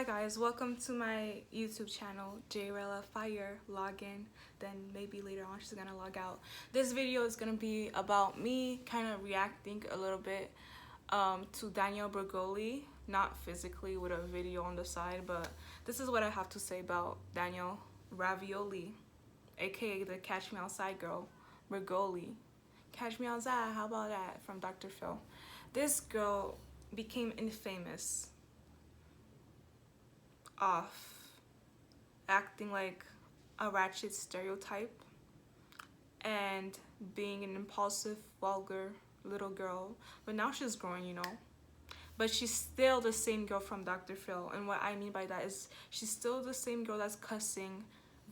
Hi guys, welcome to my YouTube channel, JRella Fire. Log in, then maybe later on she's gonna log out. This video is gonna be about me kind of reacting a little bit to Danielle Bregoli, not physically with a video on the side, but this is what I have to say about Danielle Ravioli, aka the Catch Me Outside girl, Bregoli. Catch Me Outside, how about that, from Dr. Phil. This girl became infamous off acting like a ratchet stereotype and being an impulsive, vulgar little girl. But now she's growing, you know. But she's still the same girl from Dr. Phil. And what I mean by that is she's still the same girl that's cussing,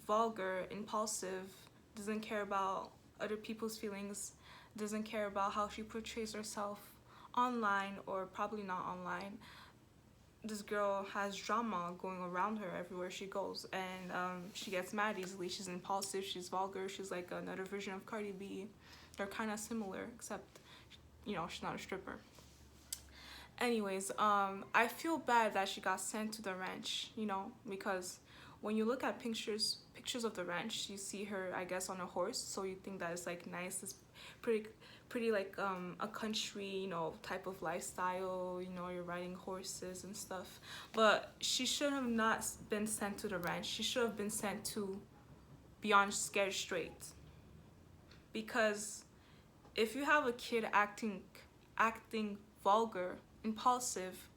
vulgar, impulsive, doesn't care about other people's feelings, doesn't care about how she portrays herself online or probably not online. This girl has drama going around her everywhere she goes, and she gets mad easily. She's impulsive, she's vulgar, she's like another version of Cardi B. They're kind of similar, except, you know, she's not a stripper. Anyways, I feel bad that she got sent to the ranch, you know, because when you look at pictures of the ranch, you see her, I guess, on a horse, so you think that it's like nice, it's pretty like a country, you know, type of lifestyle, you know, you're riding horses and stuff. But she should have not been sent to the ranch. She should have been sent to Beyond Scared Straight. Because if you have a kid acting vulgar, impulsive,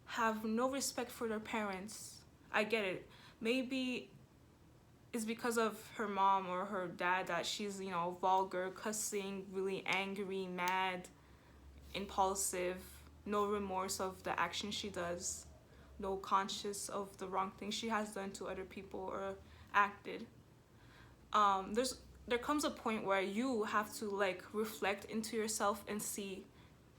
have no respect for their parents, I get it. Maybe it's because of her mom or her dad that she's, you know, vulgar, cussing, really angry, mad, impulsive, no remorse of the action she does, no conscious of the wrong thing she has done to other people or acted. There comes a point where you have to like reflect into yourself and see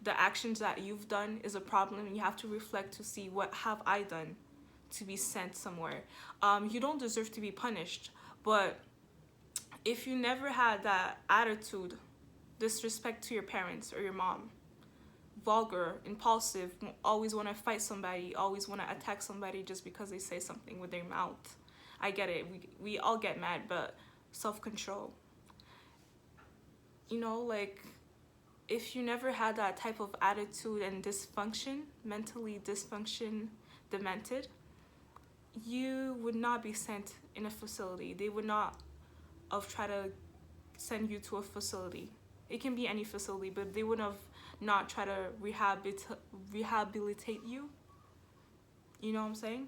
the actions that you've done is a problem, and you have to reflect to see what have I done to be sent somewhere. You don't deserve to be punished, but if you never had that attitude, disrespect to your parents or your mom, vulgar, impulsive, always want to fight somebody, always want to attack somebody just because they say something with their mouth, I get it, we all get mad, but self-control, you know, like if you never had that type of attitude and dysfunction, mentally dysfunction, demented, you would not be sent in a facility. They would not have tried to send you to a facility. It can be any facility, but they would have not tried to rehabilitate you. You know what I'm saying?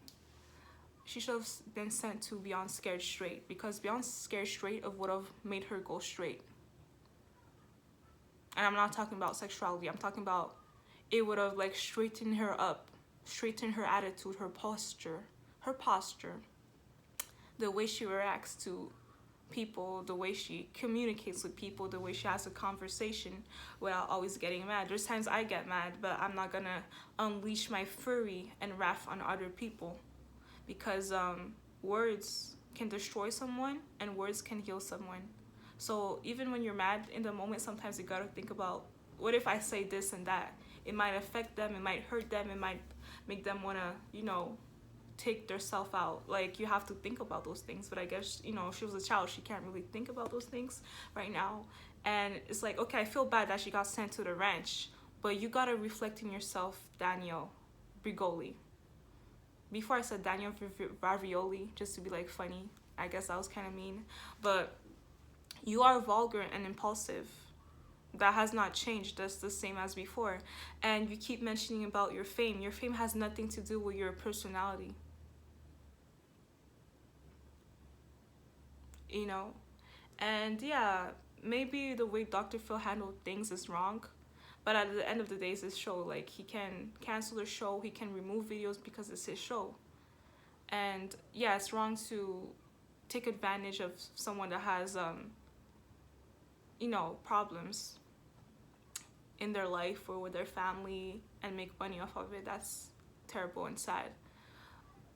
She should have been sent to Beyond Scared Straight, because Beyond Scared Straight would have made her go straight. And I'm not talking about sexuality. I'm talking about it would have like straightened her up, straightened her attitude, her posture, the way she reacts to people, the way she communicates with people, the way she has a conversation without always getting mad. There's times I get mad, but I'm not gonna unleash my fury and wrath on other people, because words can destroy someone and words can heal someone. So even when you're mad in the moment, sometimes you gotta think about, what if I say this and that? It might affect them, it might hurt them, it might make them wanna, you know, take their self out. Like, you have to think about those things. But I guess, you know, she was a child, she can't really think about those things right now. And it's like, okay, I feel bad that she got sent to the ranch, but you gotta reflect in yourself, Danielle Bregoli. Before I said Danielle Ravioli, just to be like funny, I guess that was kind of mean, but you are vulgar and impulsive. That has not changed. That's the same as before. And you keep mentioning about your fame. Your fame has nothing to do with your personality. You know? And yeah, maybe the way Dr. Phil handled things is wrong, but at the end of the day, it's his show. Like, he can cancel the show, he can remove videos because it's his show. And yeah, it's wrong to take advantage of someone that has you know, problems in their life or with their family and make money off of it. That's terrible and sad.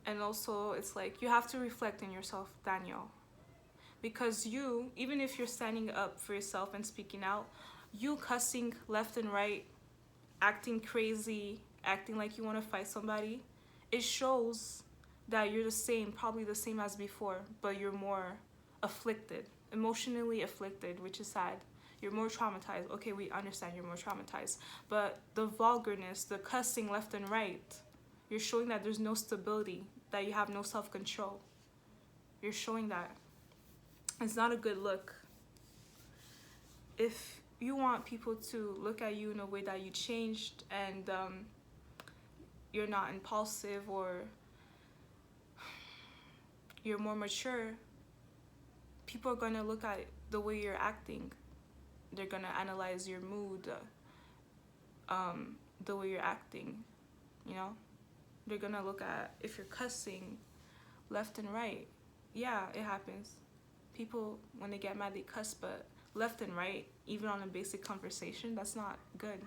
And also, it's like, you have to reflect in yourself, Danielle, because you, even if you're standing up for yourself and speaking out, you cussing left and right, acting crazy, acting like you want to fight somebody, it shows that you're the same, probably the same as before, but you're more afflicted, emotionally afflicted, which is sad. You're more traumatized. Okay, we understand you're more traumatized. But the vulgarness, the cussing left and right, you're showing that there's no stability, that you have no self-control. You're showing that. It's not a good look. If you want people to look at you in a way that you changed and you're not impulsive or you're more mature, people are going to look at the way you're acting. They're going to analyze your mood, the way you're acting, you know? They're going to look at if you're cussing left and right. Yeah, it happens. People, when they get mad, they cuss, but left and right, even on a basic conversation, that's not good.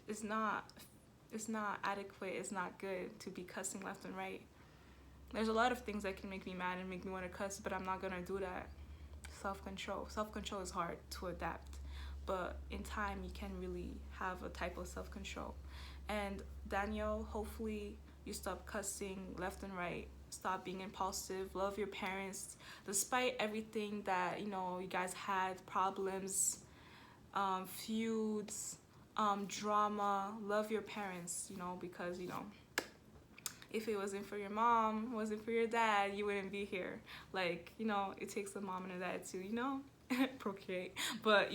It's not adequate. It's not good to be cussing left and right. There's a lot of things that can make me mad and make me want to cuss, but I'm not gonna do that. Self-control is hard to adapt, but in time you can really have a type of self-control. And Danielle, hopefully you stop cussing left and right, stop being impulsive, love your parents despite everything that you guys had, problems, feuds, drama. Love your parents, because if it wasn't for your mom, wasn't for your dad, you wouldn't be here. Like, it takes a mom and a dad to, procreate. But,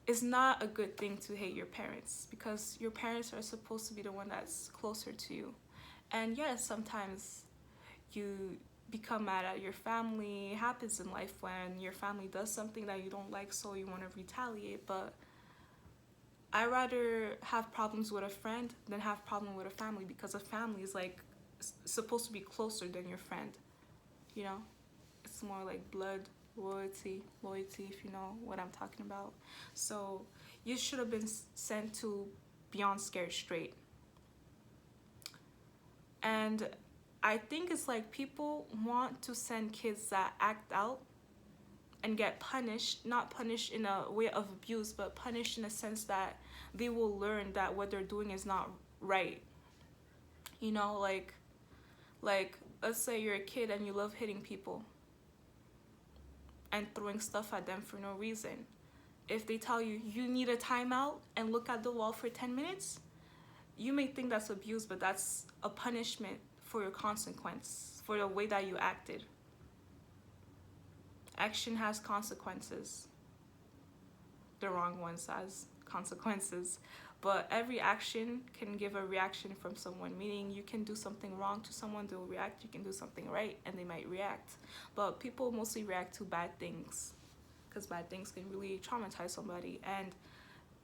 it's not a good thing to hate your parents, because your parents are supposed to be the one that's closer to you. And yes, sometimes you become mad at your family. It happens in life when your family does something that you don't like, so you want to retaliate. But I rather have problems with a friend than have problem with a family, because a family is like supposed to be closer than your friend. It's more like blood, loyalty, if you know what I'm talking about. So you should have been sent to Beyond Scared Straight. And I think it's like people want to send kids that act out and get punished, not punished in a way of abuse, but punished in a sense that they will learn that what they're doing is not right. Like let's say you're a kid and you love hitting people and throwing stuff at them for no reason. If they tell you you need a timeout and look at the wall for 10 minutes, you may think that's abuse, but that's a punishment for your consequence, for the way that you acted. Action has consequences. The wrong ones has consequences. But every action can give a reaction from someone, meaning you can do something wrong to someone, they'll react. You can do something right and they might react. But people mostly react to bad things, because bad things can really traumatize somebody. And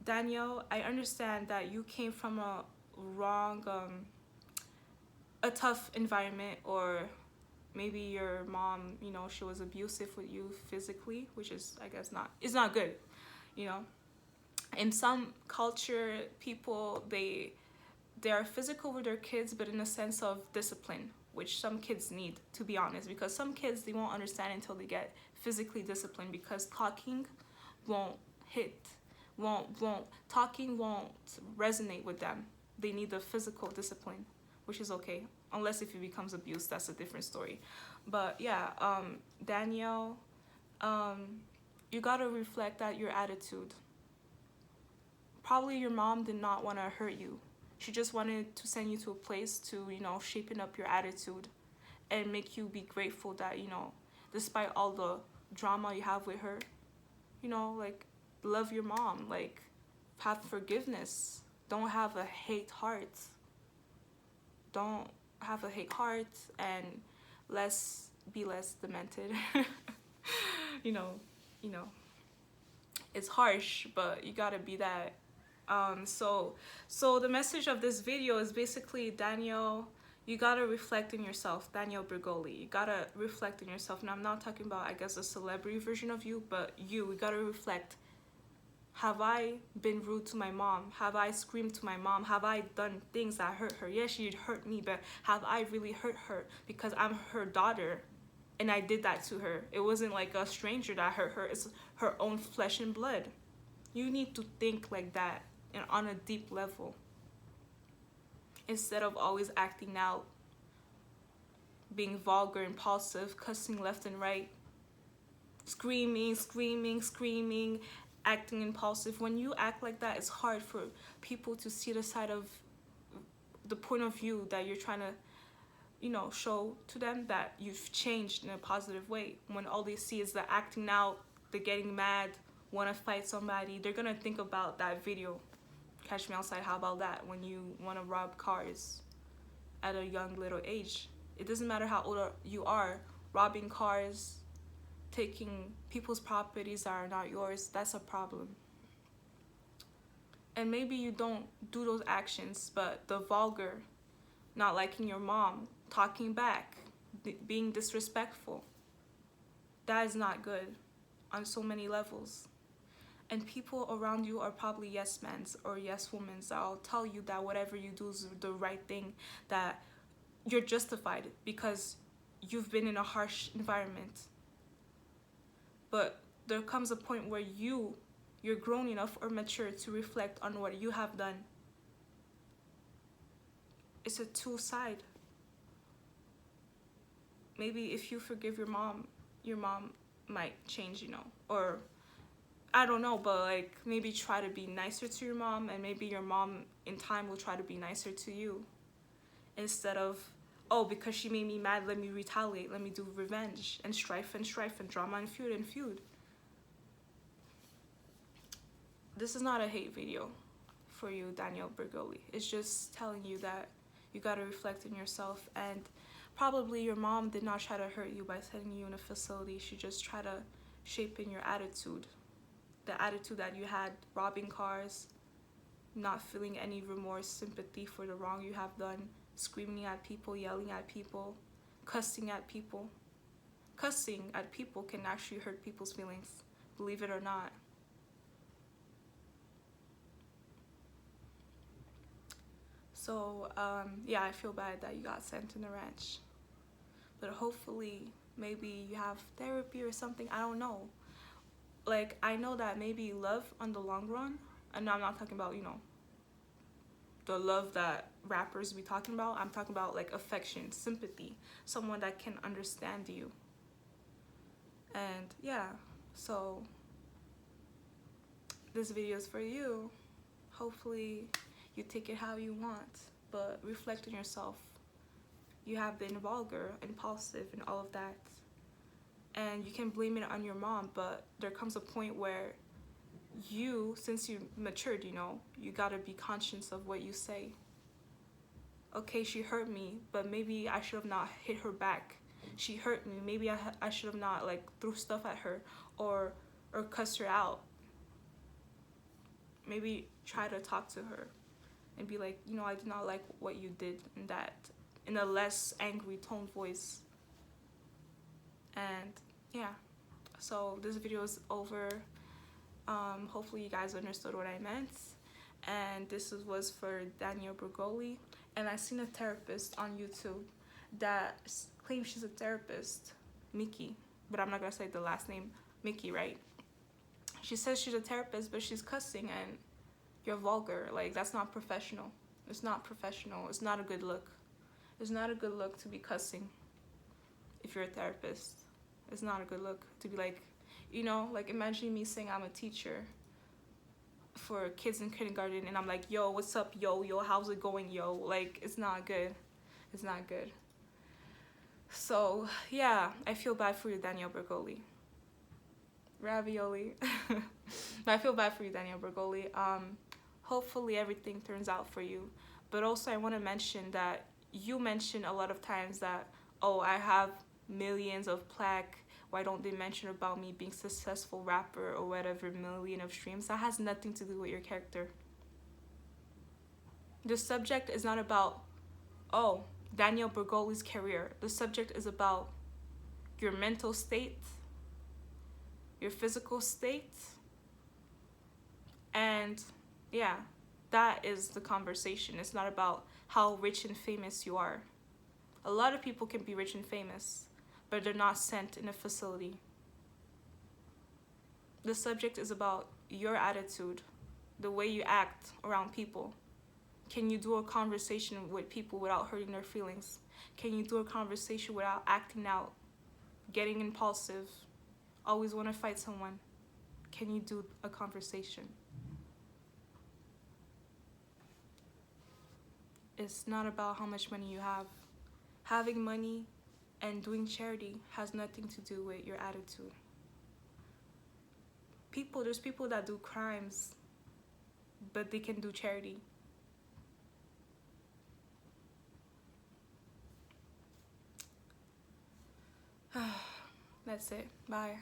Danielle, I understand that you came from a wrong, a tough environment, or maybe your mom, she was abusive with you physically, which is, I guess, it's not good. In some culture, people, they are physical with their kids, but in a sense of discipline, which some kids need, to be honest, because some kids, they won't understand until they get physically disciplined, because talking won't talking won't resonate with them. They need the physical discipline, which is okay, unless if it becomes abuse, that's a different story. But yeah, Danielle, you gotta reflect that your attitude. Probably your mom did not want to hurt you. She just wanted to send you to a place to, shapen up your attitude and make you be grateful that, despite all the drama you have with her, like, love your mom, like, have forgiveness. Don't have a hate heart. Don't have a hate heart, and be less demented. It's harsh, but you gotta be that. So the message of this video is basically, Danielle, you gotta reflect in yourself. Danielle Bregoli, you gotta reflect in yourself. And I'm not talking about, I guess, a celebrity version of you, but you gotta reflect. Have I been rude to my mom? Have I screamed to my mom? Have I done things that hurt her? Yes, she hurt me, but have I really hurt her? Because I'm her daughter and I did that to her. It wasn't like a stranger that hurt her. It's her own flesh and blood. You need to think like that, and on a deep level. instead of always acting out, being vulgar, impulsive, cussing left and right, screaming, acting impulsive. When you act like that, it's hard for people to see the side of the point of view that you're trying to, show to them, that you've changed in a positive way. When all they see is the acting out, the getting mad, want to fight somebody, they're gonna think about that video, Catch Me Outside. How about that? When you want to rob cars at a young little age, it doesn't matter how old you are, robbing cars, taking people's properties that are not yours, that's a problem. And maybe you don't do those actions, but the vulgar, not liking your mom, talking back, being disrespectful, that is not good on so many levels. And people around you are probably yes men's or yes women's that'll tell you that whatever you do is the right thing, that you're justified because you've been in a harsh environment. But there comes a point where you're grown enough or mature to reflect on what you have done. It's a two-side. Maybe if you forgive your mom might change, or I don't know, but like maybe try to be nicer to your mom, and maybe your mom in time will try to be nicer to you, instead of, oh, because she made me mad, let me retaliate, let me do revenge and strife and drama and feud. This is not a hate video for you, Danielle Bregoli. It's just telling you that you got to reflect on yourself, and probably your mom did not try to hurt you by sending you in a facility. She just tried to shape in your attitude, the attitude that you had robbing cars, not feeling any remorse, sympathy for the wrong you have done, screaming at people, yelling at people, cussing at people. Cussing at people can actually hurt people's feelings, believe it or not. So, yeah, I feel bad that you got sent in the ranch. But hopefully, maybe you have therapy or something, I don't know. Like, I know that maybe love on the long run, and I'm not talking about, the love that rappers be talking about. I'm talking about like affection, sympathy, someone that can understand you. And yeah, so this video is for you. Hopefully you take it how you want, but reflect on yourself. You have been vulgar, impulsive, and all of that. And you can blame it on your mom, but there comes a point where since you matured, you gotta be conscious of what you say. Okay, she hurt me, but maybe I should have not hit her back. She hurt me, maybe I should have not like threw stuff at her or cussed her out. Maybe try to talk to her and be like, I did not like what you did, in a less angry tone voice. And yeah, so this video is over. Hopefully you guys understood what I meant. And this was for Danielle Bregoli. And I seen a therapist on YouTube that claims she's a therapist, Mickey, but I'm not gonna say the last name, Mickey, right? She says she's a therapist, but she's cussing, and you're vulgar. Like, that's not professional. It's not professional. It's not a good look. It's not a good look to be cussing if you're a therapist. It's not a good look to be like, like imagine me saying I'm a teacher for kids in kindergarten, and I'm like, yo, what's up, yo, how's it going, yo? Like, it's not good. It's not good. So yeah, I feel bad for you, Danielle Bregoli. Ravioli. But I feel bad for you, Danielle Bregoli. Hopefully everything turns out for you. But also I want to mention that you mentioned a lot of times that, oh, I have millions of plaque. Why don't they mention about me being successful rapper or whatever, million of streams? That has nothing to do with your character. The subject is not about, oh, Danielle Bregoli's career. The subject is about your mental state, your physical state, and yeah, that is the conversation. It's not about how rich and famous you are. A lot of people can be rich and famous, but they're not sent in a facility. The subject is about your attitude, the way you act around people. Can you do a conversation with people without hurting their feelings? Can you do a conversation without acting out, getting impulsive, always want to fight someone? Can you do a conversation? It's not about how much money you have. Having money and doing charity has nothing to do with your attitude. There's people that do crimes, but they can do charity. That's it. Bye.